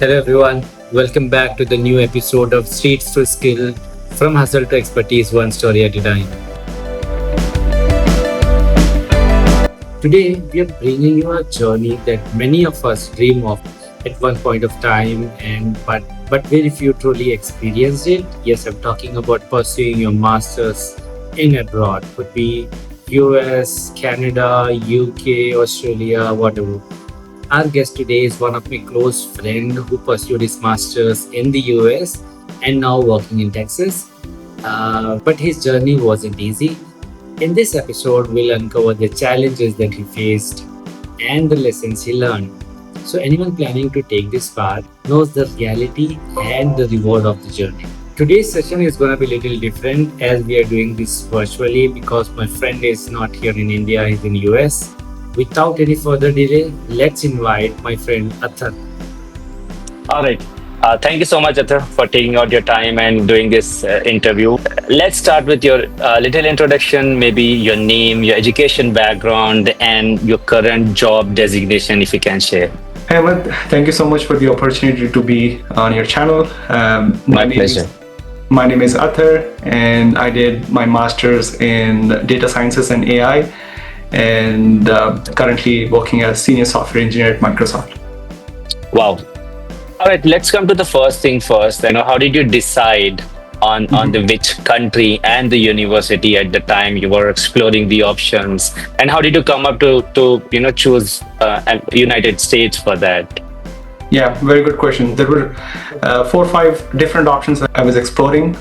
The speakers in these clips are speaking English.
Hello everyone, welcome back to the new episode of Streets to Skill, from hustle to expertise, one story at a time. Today we are bringing you a journey that many of us dream of at one point of time, and but very few truly experienced it. Yes, I'm talking about pursuing your masters in abroad. Could be US, Canada, UK, Australia, whatever. Our guest today is one of my close friend who pursued his masters in the US and now working in Texas. But his journey wasn't easy. In this episode, we'll uncover the challenges that he faced and the lessons he learned. So anyone planning to take this path knows the reality and the reward of the journey. Today's session is going to be a little different as we are doing this virtually because my friend is not here in India, he's in US. Without any further delay, let's invite my friend Athar. All right. Thank you so much, Athar, for taking out your time and doing this interview. Let's start with your little introduction, maybe your name, your education background, and your current job designation, if you can share. Hey Ahmed, thank you so much for the opportunity to be on your channel. My pleasure. My name is Athar, and I did my master's in data sciences and AI, and currently working as senior software engineer at Microsoft. Wow. All right, let's come to the first thing first. How did you decide on the which country and the university at the time you were exploring the options, and how did you come up to choose United States for that? Yeah, very good question. There were 4 or 5 different options that I was exploring.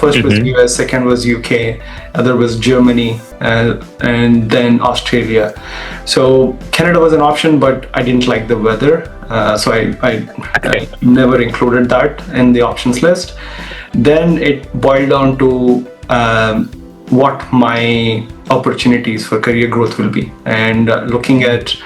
First was US, second was UK, other was Germany, and then Australia. So Canada was an option, but I didn't like the weather, so I never included that in the options list. Then it boiled down to what my opportunities for career growth will be, and looking at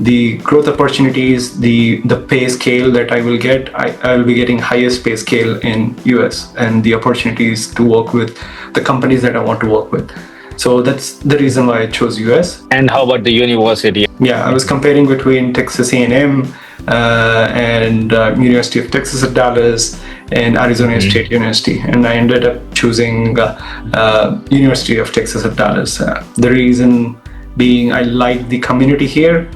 the growth opportunities, the pay scale that I will get, I will be getting highest pay scale in US, and the opportunities to work with the companies that I want to work with. So that's the reason why I chose US. And how about the university? Yeah, I was comparing between Texas A&M and University of Texas at Dallas and Arizona State University, and I ended up choosing University of Texas at Dallas. The reason being I like the community here.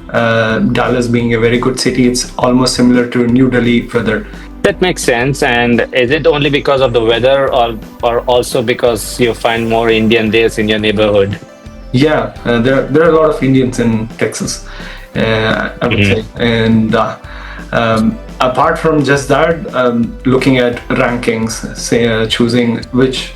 Dallas being a very good city, it's almost similar to New Delhi weather. That makes sense. And is it only because of the weather, or also because you find more Indian days in your neighborhood? Yeah, there are a lot of Indians in Texas, I would say. And apart from just that, looking at rankings, say choosing which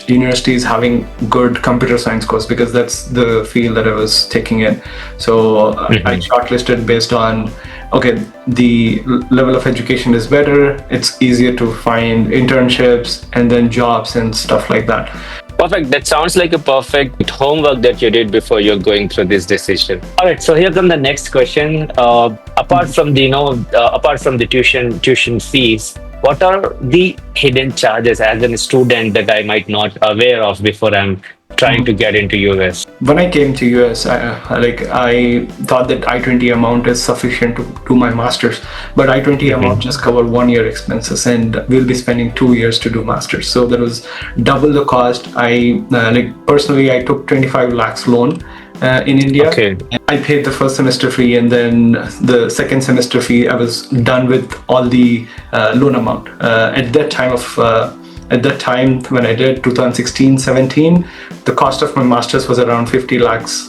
university is having good computer science course, because that's the field that I was taking in. So I shortlisted based on, okay, the level of education is better, it's easier to find internships and then jobs and stuff like that. Perfect. That sounds like a perfect homework that you did before you're going through this decision. All right. So here comes the next question. Apart from the tuition fees, what are the hidden charges as a student that I might not aware of before I'm trying to get into US? When I came to US, I thought that I-20 amount is sufficient to do my master's, but I-20 amount just covered 1 year expenses, and we'll be spending 2 years to do master's. So that was double the cost. Personally, I took 25 lakhs loan in India. Okay. I paid the first semester fee, and then the second semester fee, I was done with all the loan amount. At that time when I did 2016-17, the cost of my master's was around 50 lakhs.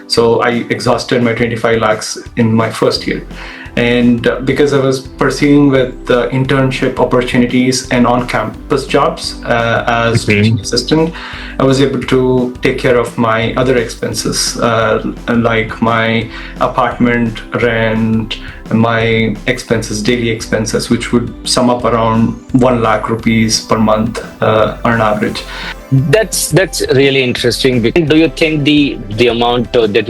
So I exhausted my 25 lakhs in my first year. And because I was pursuing with internship opportunities and on-campus jobs as teaching assistant, I was able to take care of my other expenses, like my apartment rent, my expenses, daily expenses, which would sum up around 1 lakh rupees per month on average. That's really interesting. Do you think the amount that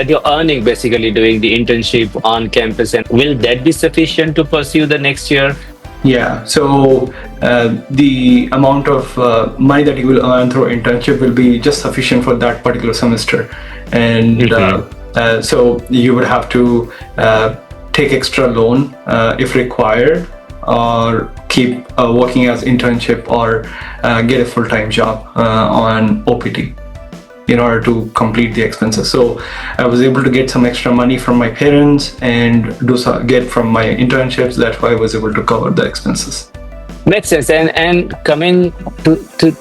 you're earning basically doing the internship on campus, and will that be sufficient to pursue the next year? Yeah, so the amount of money that you will earn through internship will be just sufficient for that particular semester, and so you would have to take extra loan if required, or keep working as internship, or get a full-time job on OPT in order to complete the expenses. So I was able to get some extra money from my parents and get from my internships. That's why I was able to cover the expenses. Makes sense. And coming to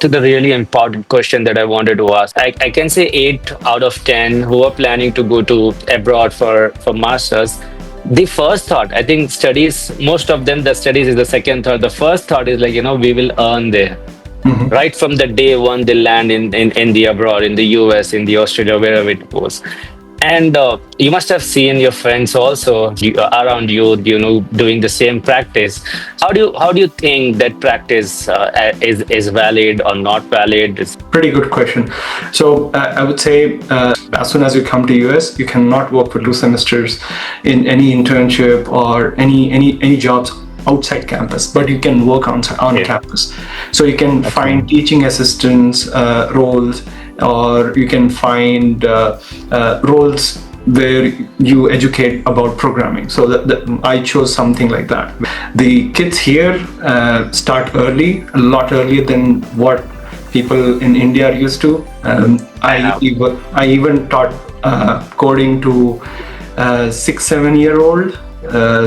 the really important question that I wanted to ask, I can say 8 out of 10 who are planning to go to abroad for masters. The first thought, I think studies, most of them, the studies is the second thought. The first thought is like, we will earn there. Right from the day one, they land in the abroad, in the US, in the Australia, wherever it goes. And you must have seen your friends also around you, doing the same practice. How do you think that practice is valid or not valid? Pretty good question. So I would say as soon as you come to US, you cannot work for 2 semesters in any internship or any jobs outside campus, but you can work on campus. So you can find teaching assistants roles, or you can find roles where you educate about programming. So I chose something like that. The kids here start early, a lot earlier than what people in India are used to. I even taught coding to 6-7 year old.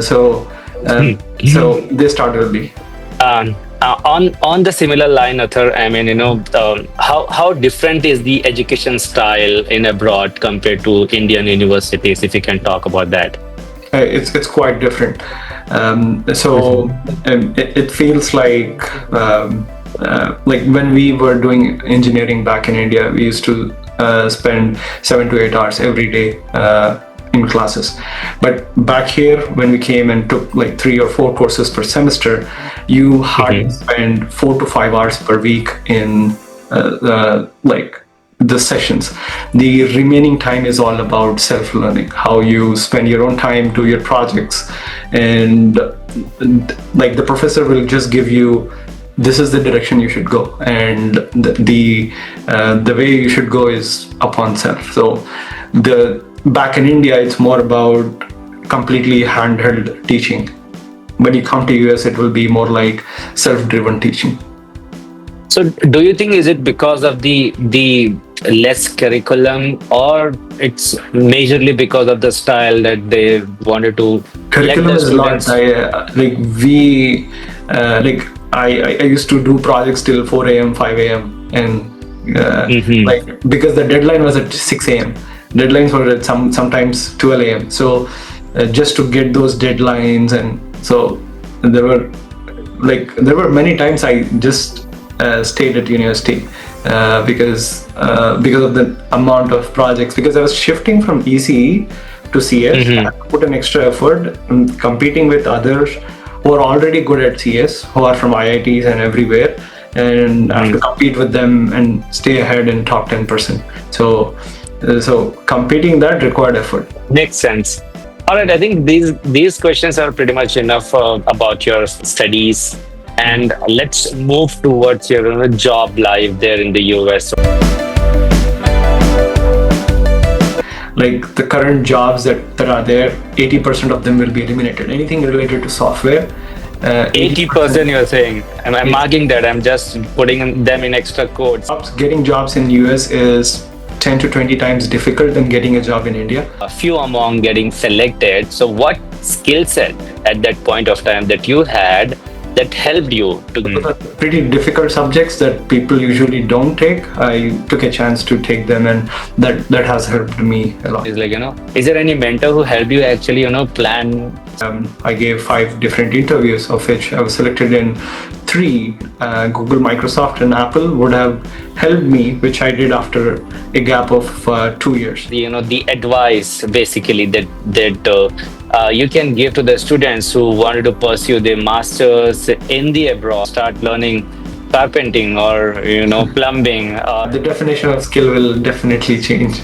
So they start early. On the similar line, Athar, I mean, how different is the education style in abroad compared to Indian universities? If you can talk about that. It's quite different. It feels like when we were doing engineering back in India, we used to spend 7 to 8 hours every day in classes. But back here, when we came and took like 3 or 4 courses per semester, you hardly spend 4 to 5 hours per week in like the sessions. The remaining time is all about self-learning, how you spend your own time, do your projects, and like the professor will just give you, this is the direction you should go, and the way you should go is upon self. So back in India, it's more about completely handheld teaching. When you come to US, it will be more like self-driven teaching. So do you think is it because of the less curriculum, or it's majorly because of the style that they wanted to curriculum let the is students? I used to do projects till 4 a.m., 5 a.m. and like because the deadline was at 6 a.m. Deadlines were at sometimes 12 a.m. So just to get those deadlines, and so there were many times I just stayed at university because of the amount of projects. Because I was shifting from ECE to CS, I had to put an extra effort in competing with others who are already good at CS, who are from IITs and everywhere, and I have to compete with them and stay ahead in top 10%. So competing that required effort. Makes sense. All right, I think these questions are pretty much enough about your studies, and let's move towards your job life there in the US. Like the current jobs that are there, 80% of them will be eliminated. Anything related to software. 80% you're saying. I'm marking that. I'm just putting them in extra quotes. Getting jobs in US is 10 to 20 times difficult than getting a job in India. A few among getting selected. So what skill set at that point of time that you had that helped you to pretty difficult subjects that people usually don't take? I took a chance to take them, and that has helped me a lot. Is like, is there any mentor who helped you actually, plan? I gave 5 different interviews, of which I was selected in 3. Google, Microsoft, and Apple would have helped me, which I did after a gap of 2 years. The advice basically that you can give to the students who wanted to pursue their masters in the abroad, start learning carpenting or plumbing. The definition of skill will definitely change.